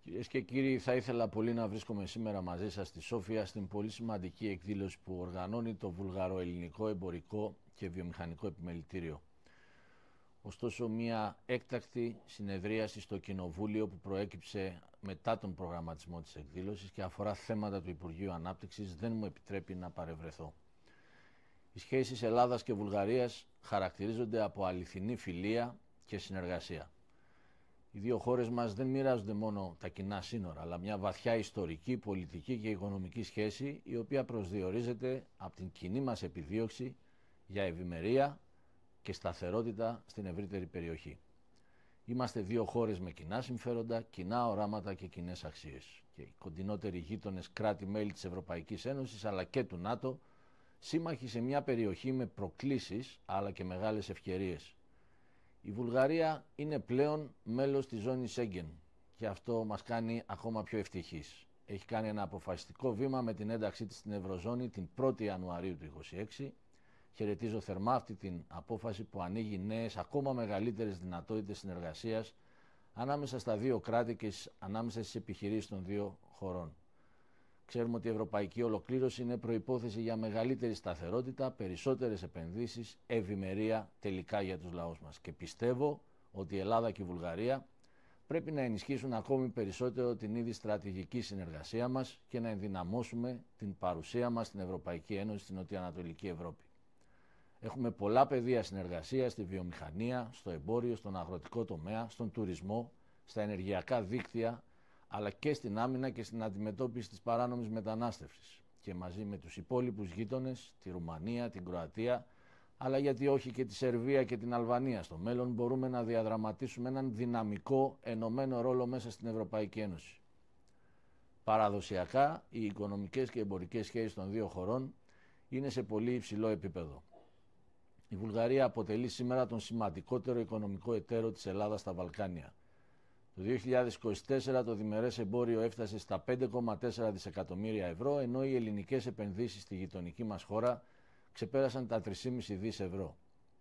Κυρίες και κύριοι, θα ήθελα πολύ να βρίσκομαι σήμερα μαζί σας στη Σόφια στην πολύ σημαντική εκδήλωση που οργανώνει το Βουλγαροελληνικό Εμπορικό και Βιομηχανικό Επιμελητήριο. Ωστόσο, μια έκτακτη συνεδρίαση στο Κοινοβούλιο που προέκυψε μετά τον προγραμματισμό της εκδήλωσης και αφορά θέματα του Υπουργείου Ανάπτυξης δεν μου επιτρέπει να παρευρεθώ. Οι σχέσεις Ελλάδας και Βουλγαρίας χαρακτηρίζονται από αληθινή φιλία και συνεργασία. Οι δύο χώρες μας δεν μοιράζονται μόνο τα κοινά σύνορα, αλλά μια βαθιά ιστορική, πολιτική και οικονομική σχέση, η οποία προσδιορίζεται από την κοινή μας επιδίωξη για ευημερία και σταθερότητα στην ευρύτερη περιοχή. Είμαστε δύο χώρες με κοινά συμφέροντα, κοινά οράματα και κοινές αξίες. Και οι κοντινότεροι γείτονες κράτη-μέλη της Ευρωπαϊκής Ένωσης αλλά και του ΝΑΤΟ, σύμμαχοι σε μια περιοχή με προκλήσεις αλλά και μεγάλες ευκαιρίες. Η Βουλγαρία είναι πλέον μέλος της ζώνης Σέγγεν και αυτό μας κάνει ακόμα πιο ευτυχείς. Έχει κάνει ένα αποφασιστικό βήμα με την ένταξή της στην Ευρωζώνη την 1η Ιανουαρίου του 2026. Χαιρετίζω θερμά αυτή την απόφαση που ανοίγει νέες, ακόμα μεγαλύτερες δυνατότητες συνεργασίας ανάμεσα στα δύο κράτη και ανάμεσα στις επιχειρήσεις των δύο χωρών. Ξέρουμε ότι η ευρωπαϊκή ολοκλήρωση είναι προϋπόθεση για μεγαλύτερη σταθερότητα, περισσότερες επενδύσεις, ευημερία τελικά για τους λαούς μας. Και πιστεύω ότι η Ελλάδα και η Βουλγαρία πρέπει να ενισχύσουν ακόμη περισσότερο την ήδη στρατηγική συνεργασία μας και να ενδυναμώσουμε την παρουσία μας στην Ευρωπαϊκή Ένωση, στην Νοτιοανατολική Ευρώπη. Έχουμε πολλά πεδία συνεργασίας στη βιομηχανία, στο εμπόριο, στον αγροτικό τομέα, στον τουρισμό, στα ενεργειακά δίκτυα, αλλά και στην άμυνα και στην αντιμετώπιση της παράνομης μετανάστευσης. Και μαζί με τους υπόλοιπους γείτονες, τη Ρουμανία, την Κροατία, αλλά γιατί όχι και τη Σερβία και την Αλβανία στο μέλλον, μπορούμε να διαδραματίσουμε έναν δυναμικό, ενωμένο ρόλο μέσα στην Ευρωπαϊκή Ένωση. Παραδοσιακά, οι οικονομικές και εμπορικές σχέσεις των δύο χωρών είναι σε πολύ υψηλό επίπεδο. Η Βουλγαρία αποτελεί σήμερα τον σημαντικότερο οικονομικό εταίρο της Ελλάδας στα Βαλκάνια. Το 2024 το διμερές εμπόριο έφτασε στα 5,4 δισεκατομμύρια ευρώ, ενώ οι ελληνικές επενδύσεις στη γειτονική μας χώρα ξεπέρασαν τα 3,5 δις ευρώ.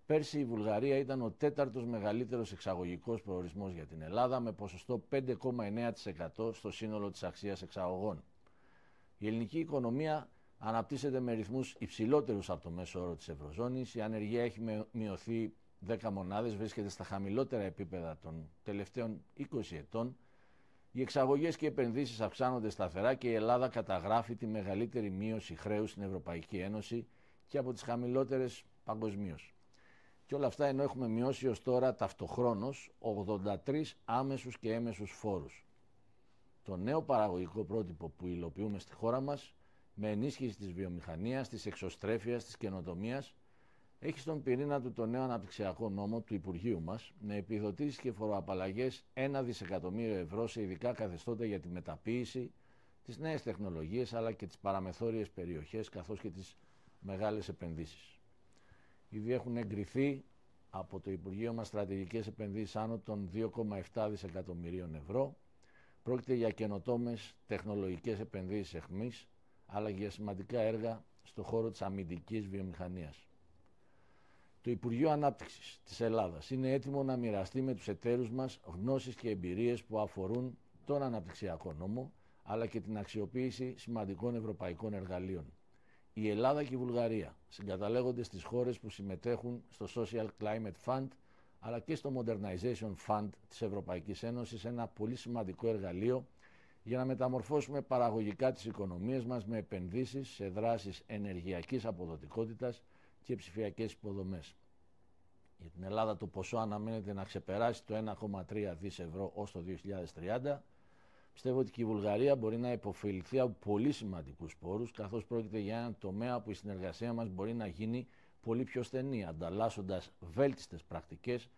Πέρσι η Βουλγαρία ήταν ο τέταρτος μεγαλύτερος εξαγωγικός προορισμός για την Ελλάδα, με ποσοστό 5,9% στο σύνολο της αξίας εξαγωγών. Η ελληνική οικονομία αναπτύσσεται με ρυθμούς υψηλότερους από το μέσο όρο της Ευρωζώνης, η ανεργία έχει μειωθεί 10 μονάδες, βρίσκεται στα χαμηλότερα επίπεδα των τελευταίων 20 ετών. Οι εξαγωγές και οι επενδύσεις αυξάνονται σταθερά και η Ελλάδα καταγράφει τη μεγαλύτερη μείωση χρέους στην Ευρωπαϊκή Ένωση και από τις χαμηλότερες παγκοσμίως. Και όλα αυτά ενώ έχουμε μειώσει ως τώρα ταυτοχρόνως 83 άμεσους και έμεσους φόρους. Το νέο παραγωγικό πρότυπο που υλοποιούμε στη χώρα μας, με ενίσχυση της βιομηχανίας, της εξωστρέφειας, της καινοτομίας, έχει στον πυρήνα του το νέο αναπτυξιακό νόμο του Υπουργείου μας, με επιδοτήσεις και φοροαπαλλαγές 1 δισεκατομμύριο ευρώ σε ειδικά καθεστώτα για τη μεταποίηση, τις νέες τεχνολογίες αλλά και τις παραμεθόριες περιοχές καθώς και τις μεγάλες επενδύσεις. Ήδη έχουν εγκριθεί από το Υπουργείο μας στρατηγικές επενδύσεις άνω των 2,7 δισεκατομμυρίων ευρώ. Πρόκειται για καινοτόμες τεχνολογικές επενδύσεις εχμής, αλλά και για σημαντικά έργα στον χώρο της αμυντικής βιομηχανίας. Το Υπουργείο Ανάπτυξης της Ελλάδας είναι έτοιμο να μοιραστεί με τους εταίρους μας γνώσεις και εμπειρίες που αφορούν τον αναπτυξιακό νόμο, αλλά και την αξιοποίηση σημαντικών ευρωπαϊκών εργαλείων. Η Ελλάδα και η Βουλγαρία συγκαταλέγονται στις χώρες που συμμετέχουν στο Social Climate Fund, αλλά και στο Modernization Fund της Ευρωπαϊκής Ένωσης, ένα πολύ σημαντικό εργαλείο για να μεταμορφώσουμε παραγωγικά τις οικονομίες μας με επενδύσεις σε δράσεις ενεργειακής αποδοτικότητας και ψηφιακές υποδομές. Για την Ελλάδα το ποσό αναμένεται να ξεπεράσει το 1,3 δις ευρώ ως το 2030. Πιστεύω ότι και η Βουλγαρία μπορεί να υποφεληθεί από πολύ σημαντικούς πόρους, καθώς πρόκειται για έναν τομέα που η συνεργασία μας μπορεί να γίνει πολύ πιο στενή, ανταλλάσσοντας βέλτιστες πρακτικές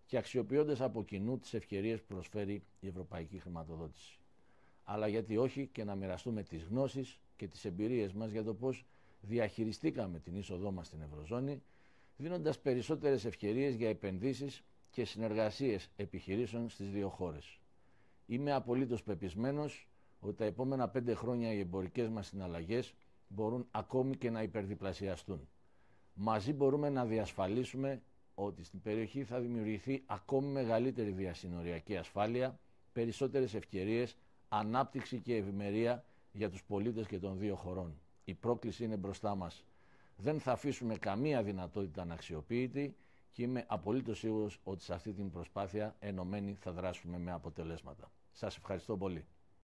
και αξιοποιώντας από κοινού τις ευκαιρίες που προσφέρει η ευρωπαϊκή χρηματοδότηση. Αλλά γιατί όχι και να μοιραστούμε τις γνώσεις και τις εμπειρίες μας για το πώς διαχειριστήκαμε την είσοδό μας στην Ευρωζώνη, δίνοντας περισσότερες ευκαιρίες για επενδύσεις και συνεργασίες επιχειρήσεων στις δύο χώρες. Είμαι απολύτως πεπισμένος ότι τα επόμενα 5 χρόνια οι εμπορικές μας συναλλαγές μπορούν ακόμη και να υπερδιπλασιαστούν. Μαζί μπορούμε να διασφαλίσουμε ότι στην περιοχή θα δημιουργηθεί ακόμη μεγαλύτερη διασυνοριακή ασφάλεια, περισσότερες ευκαιρίες ανάπτυξη και ευημερία για τους πολίτες και των δύο χωρών. Η πρόκληση είναι μπροστά μας. Δεν θα αφήσουμε καμία δυνατότητα αναξιοποιητή και είμαι απολύτως σίγουρος ότι σε αυτή την προσπάθεια ενωμένοι θα δράσουμε με αποτελέσματα. Σας ευχαριστώ πολύ.